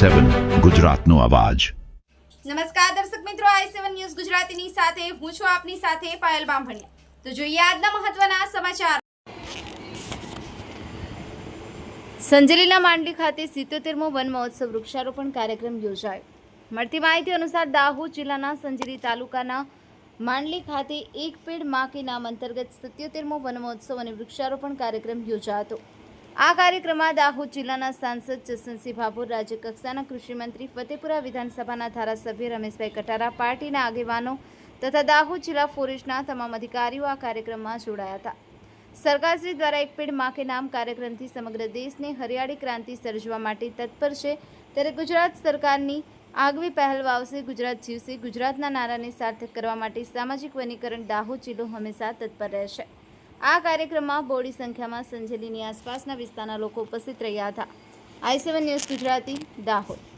i7 ગુજરાતનો અવાજ। નમસ્કાર દર્શક મિત્રો, i7 ન્યૂઝ ગુજરાતીની સાથે હું છું આપની સાથે પાયલ બામભણિયા। તો જોઈએ આજના મહત્વના સમાચાર। સંજેલીના માંડલી ખાતે 77મો વન મહોત્સવ વૃક્ષારોપણ કાર્યક્રમ યોજાયો। મળતી માહિતી અનુસાર દાહોદ જિલ્લાના સંજેલી તાલુકાના માંડલી ખાતે એક પેડ માં કે નામ અંતર્ગત 77મો વન મહોત્સવ અને વૃક્ષારોપણ કાર્યક્રમ યોજાયો હતો। આ કાર્યક્રમમાં દાહોદ જિલ્લાના સાંસદ જસવંતસિંહ ભાભોર, રાજ્ય કક્ષાના કૃષિ મંત્રી, ફતેપુરા વિધાનસભાના ધારાસભ્ય રમેશભાઈ કટારા, પાર્ટીના આગેવાનો તથા દાહોદ જિલ્લા ફોરેસ્ટના તમામ અધિકારીઓ આ કાર્યક્રમમાં જોડાયા હતા। સરકારશ્રી દ્વારા એક પેડ માં કે નામ કાર્યક્રમથી સમગ્ર દેશને હરિયાળી ક્રાંતિ સર્જવા માટે તત્પર છે, ત્યારે ગુજરાત સરકારની આગવી પહેલ વાવશે ગુજરાત જીવશે ગુજરાતના નારાને સાર્થક કરવા માટે સામાજિક વનીકરણ દાહોદ જિલ્લો હંમેશા તત્પર રહેશે। આ કાર્યક્રમમાં બહોળી સંખ્યામાં સંજેલીની આસપાસના વિસ્તારના લોકો ઉપસ્થિત રહ્યા હતા। i7 news Gujarati, Dahod.